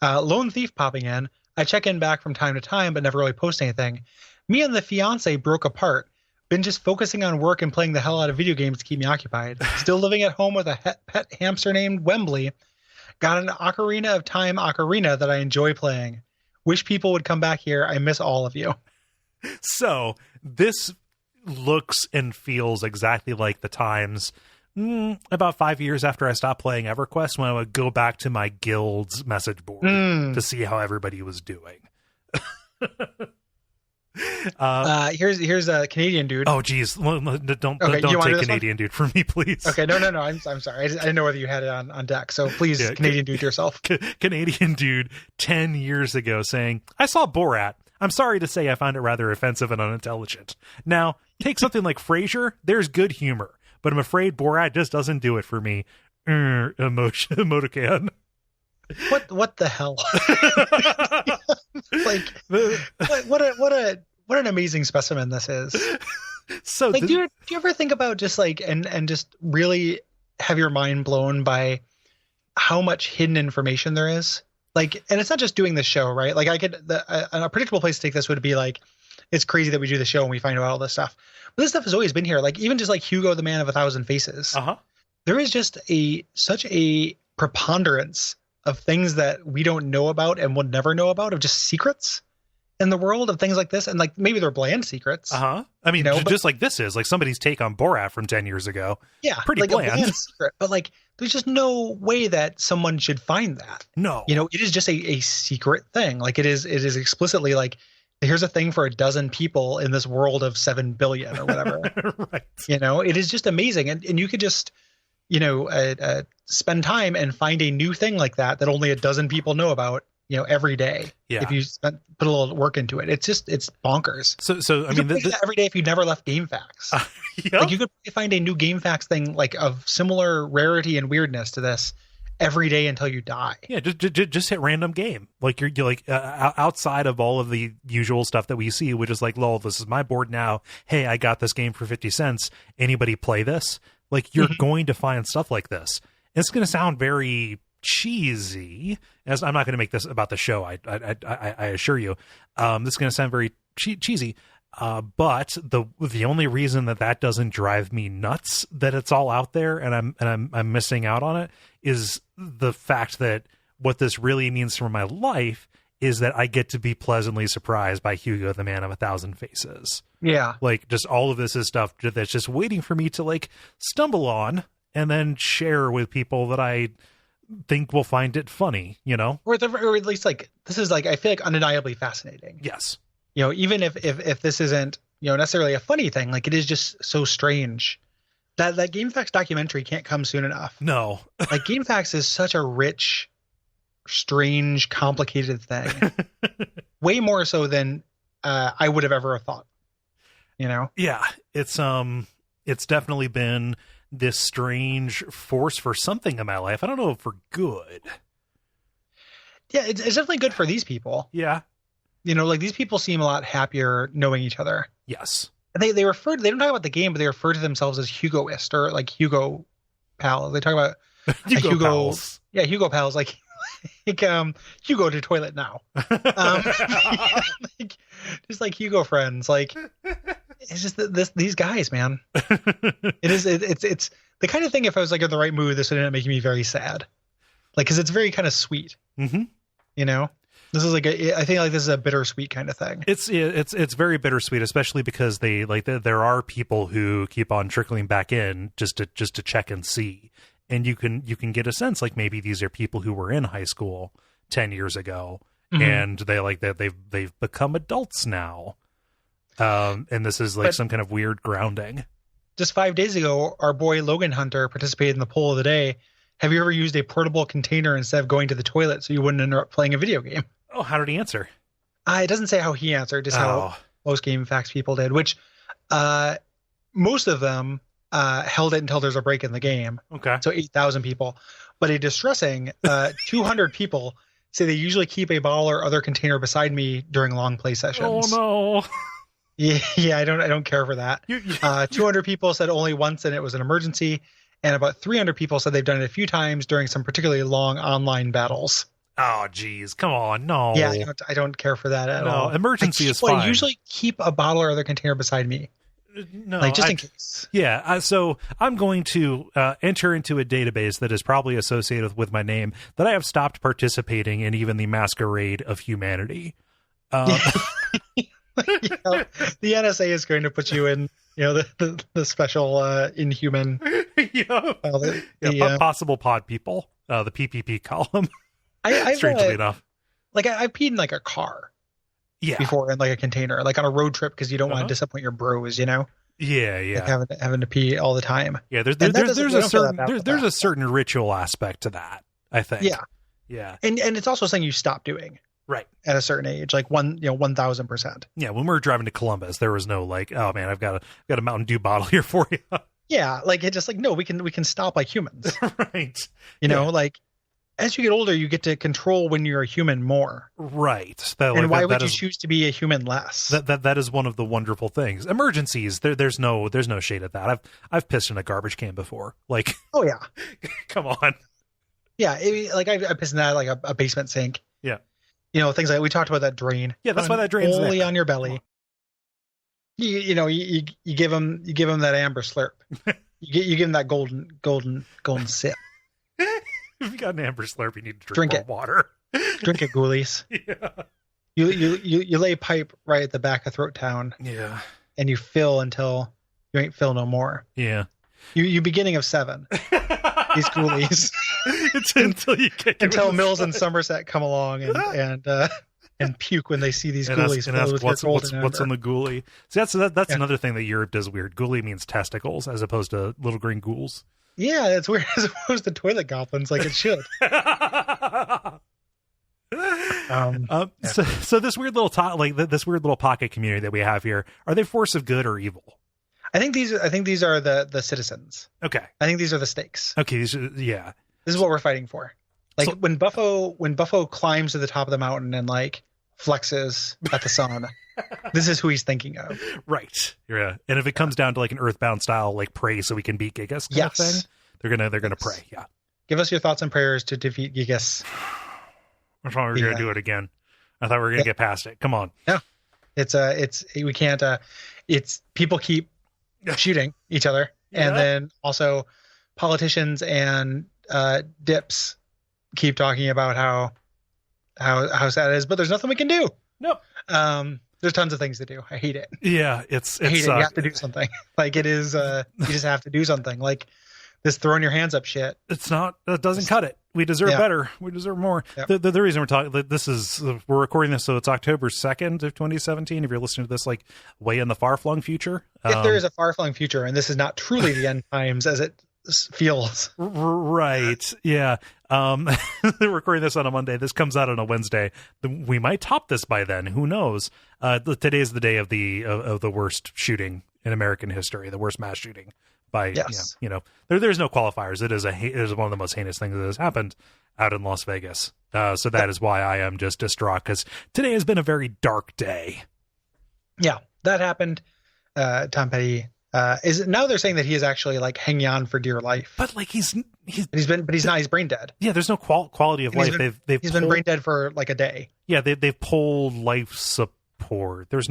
Lone thief popping in. I check in back from time to time, but never really post anything. Me and the fiance broke apart. Been just focusing on work and playing the hell out of video games to keep me occupied. Still living at home with a pet hamster named Wembley. Got an Ocarina of Time ocarina that I enjoy playing. Wish people would come back here. I miss all of you. So this looks and feels exactly like the times about 5 years after I stopped playing EverQuest, when I would go back to my guild's message board to see how everybody was doing. Here's a Canadian dude. Oh, geez. Don't take Canadian dude from me, please. Okay, no. I'm sorry. I didn't know whether you had it on deck. So please, Canadian dude yourself. Canadian dude 10 years ago saying, I saw Borat. I'm sorry to say I found it rather offensive and unintelligent. Now, take something like Frasier. There's good humor, but I'm afraid Borat just doesn't do it for me. Emoticon. What the hell? Like, what an amazing specimen this is. So, like, do you ever think about just like and just really have your mind blown by how much hidden information there is? Like, and it's not just doing the show, right? Like, a predictable place to take this would be like, it's crazy that we do the show and we find out all this stuff. But this stuff has always been here. Like, even just like Hugo, the Man of 1,000 Faces. There is just such a preponderance of things that we don't know about and would never know about, of just secrets in the world of things like this. And like, maybe they're bland secrets. I mean, just like this is like somebody's take on Borat from 10 years ago. Yeah. Pretty like bland. A bland secret, but like, there's just no way that someone should find that. No. It is just a secret thing. Like, it is explicitly like, here's a thing for 12 people in this world of 7 billion or whatever. Right. It is just amazing. And you could just, spend time and find a new thing like that only 12 people know about, every day. Yeah. If you put a little work into it, it's bonkers. So I mean, every day if you never left Game Facts, yep. Like, you could find a new Game Facts thing like of similar rarity and weirdness to this every day until you die. Yeah, just hit random game. Like you're like outside of all of the usual stuff that we see, which is like, lol, this is my board now. Hey, I got this game for 50 cents. Anybody play this? Like, you're going to find stuff like this. And it's going to sound very cheesy. As I'm not going to make this about the show. I assure you, this is going to sound very cheesy. But the only reason that doesn't drive me nuts, that it's all out there and I'm missing out on it, is the fact that what this really means for my life is that I get to be pleasantly surprised by Hugo, the Man of 1,000 Faces. Yeah. Like, just all of this is stuff that's just waiting for me to like stumble on and then share with people that I think will find it funny, Or at least like, this is like, I feel like undeniably fascinating. Yes. Even if this isn't, necessarily a funny thing, like, it is just so strange. That GameFAQs documentary can't come soon enough. No. Like, GameFAQs is such a rich, strange, complicated thing. Way more so than I would have ever thought. Yeah. It's definitely been this strange force for something in my life. I don't know if for good. Yeah, it's definitely good for these people. Yeah. Like, these people seem a lot happier knowing each other. Yes. And they don't talk about the game, but they refer to themselves as Hugoist, or like Hugo pal. They talk about Hugo pals. Yeah, Hugo pals. Like Hugo to toilet now. Just like Hugo friends. Like, it's just these guys, man. It's the kind of thing, if I was like in the right mood, this would end up making me very sad. Like, because it's very kind of sweet. Mm-hmm. This is like I think like this is a bittersweet kind of thing. It's very bittersweet, especially because there are people who keep on trickling back in just to check and see, and you can get a sense like maybe these are people who were in high school 10 years ago, and they've become adults now, and this is like some kind of weird grounding. Just 5 days ago, our boy Logan Hunter participated in the poll of the day. Have you ever used a portable container instead of going to the toilet so you wouldn't interrupt playing a video game? Oh, how did he answer? It doesn't say how he answered, just how most Game Facts people did, which most of them held it until there's a break in the game. Okay. So 8,000 people. But a distressing 200 people say they usually keep a bottle or other container beside me during long play sessions. Oh, no. Yeah, I don't care for that. 200 people said only once and it was an emergency. And about 300 people said they've done it a few times during some particularly long online battles. Oh, geez. Come on. No. Yeah, I don't care for that at all. Emergency is fine. I usually keep a bottle or other container beside me. No, like just in case. Yeah, so I'm going to enter into a database that is probably associated with my name that I have stopped participating in even the masquerade of humanity. The NSA is going to put you in, the special inhuman. Possible pod people, the PPP column. Strangely enough, like I've peed in like a car. Yeah. Before in like a container, like on a road trip, because you don't want to disappoint your bros, Yeah. Like having to pee all the time. Yeah, there's a certain ritual aspect to that, I think. Yeah. And it's also something you stop doing. Right. At a certain age, like 1,000%. Yeah, when we were driving to Columbus, there was no like, oh man, I've got a Mountain Dew bottle here for you. Yeah, like it just like, no, we can stop like humans. Right. Like as you get older, you get to control when you're a human more. Right. Why would you choose to be a human less? That is one of the wonderful things. Emergencies, there's no shade at that. I've pissed in a garbage can before. Like, oh yeah, come on. Yeah, I pissed in that like a basement sink. Yeah. Things like we talked about that drain. Yeah, that's why that drain's only there. On your belly. You give them that amber slurp. you give them that golden sip. If you got an amber slurp, you need to drink more water. Drink it, ghoulies. Yeah. You lay pipe right at the back of Throat Town. Yeah. And you fill until you ain't fill no more. Yeah. You beginning of 7. These ghoulies. Until Mills and Somerset come along and puke when they see these ghoulies. And ask what's on the ghoulie. See, that's another thing that Europe does weird. Ghoulie means testicles as opposed to little green ghouls. Yeah, it's weird as opposed to toilet goblins, like it should. So this weird little this weird little pocket community that we have here, are they force of good or evil? I think these are the citizens. Okay. I think these are the stakes. Okay. This is what we're fighting for. Like when Buffo climbs to the top of the mountain and like flexes at the sun, this is who he's thinking of. Right. Yeah. And if it comes down to like an Earthbound style, like pray so we can beat Gigas kind of thing, they're gonna pray. Yeah. Give us your thoughts and prayers to defeat Gigas. I thought we were gonna do it again. I thought we were gonna get past it. Come on. No. We can't. It's people keep shooting each other, and then also politicians and dips keep talking about how sad it is, but there's nothing we can do. Nope. There's tons of things to do. I hate it. Yeah, I hate it. You have to do something. Like it is. You just have to do something. Like this throwing your hands up shit. It's not. That doesn't cut it. We deserve better. We deserve more. Yep. The reason we're talking, we're recording this, so it's October 2nd of 2017. If you're listening to this, like way in the far flung future, if there is a far flung future, and this is not truly the end times as it feels. Right. Yeah. We're recording this on a Monday. This comes out on a Wednesday. We might top this by then. Who knows? Today is the day of the worst shooting in American history, the worst mass shooting. There's no qualifiers. It is one of the most heinous things that has happened out in Las Vegas. So that is why I am just distraught, because today has been a very dark day. Yeah, that happened. Tom Petty now they're saying that he is actually like hanging on for dear life. But like he's not. He's brain dead. Yeah, there's no quality of life. He's been brain dead for like a day. Yeah, they've pulled life support. We're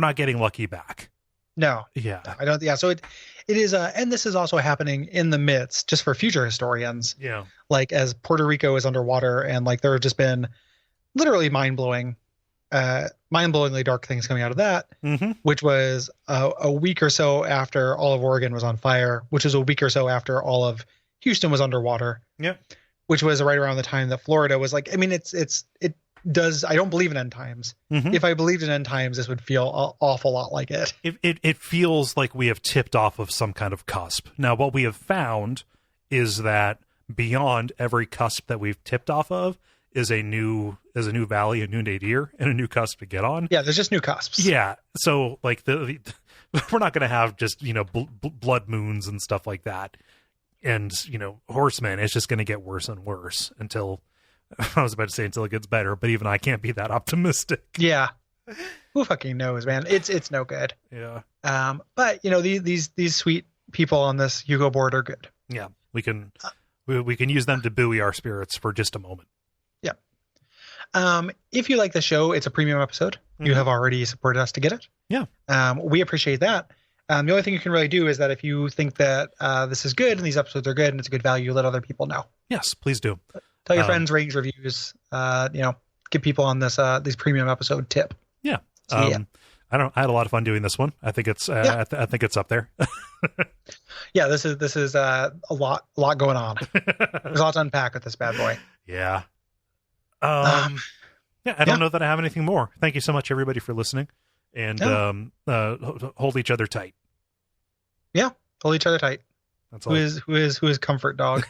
not getting Lucky back. No. Yeah. I don't. Yeah. So it is. And this is also happening in the midst, just for future historians. Yeah. Like as Puerto Rico is underwater, and like there have just been literally mind-blowingly dark things coming out of that, which was a week or so after all of Oregon was on fire, which was a week or so after all of Houston was underwater. Yeah. Which was right around the time that Florida was like. I mean, it does. I don't believe in end times. If I believed in end times, this would feel an awful lot like it. It feels like we have tipped off of some kind of cusp. Now, what we have found is that beyond every cusp that we've tipped off of is a new valley, a new nadir, and a new cusp to get on. Yeah, there's just new cusps. Yeah, so like we're not going to have just blood moons and stuff like that, and horsemen. It's just going to get worse and worse until. I was about to say until it gets better, but even I can't be that optimistic. Yeah. Who fucking knows, man? It's no good. Yeah. But these sweet people on this Hugo board are good. Yeah. We can use them to buoy our spirits for just a moment. Yeah. If you like the show, it's a premium episode. You have already supported us to get it. Yeah. We appreciate that. The only thing you can really do is that if you think that this is good and these episodes are good and it's a good value, let other people know. Yes, please do. Tell your friends, rate reviews. Give people on this premium episode tip. Yeah. So, yeah. I had a lot of fun doing this one. I think it's I think it's up there. Yeah, this is a lot going on. There's a lot to unpack with this bad boy. Yeah. I don't know that I have anything more. Thank you so much, everybody, for listening, and hold each other tight. Yeah, hold each other tight. That's all. Who is comfort dog?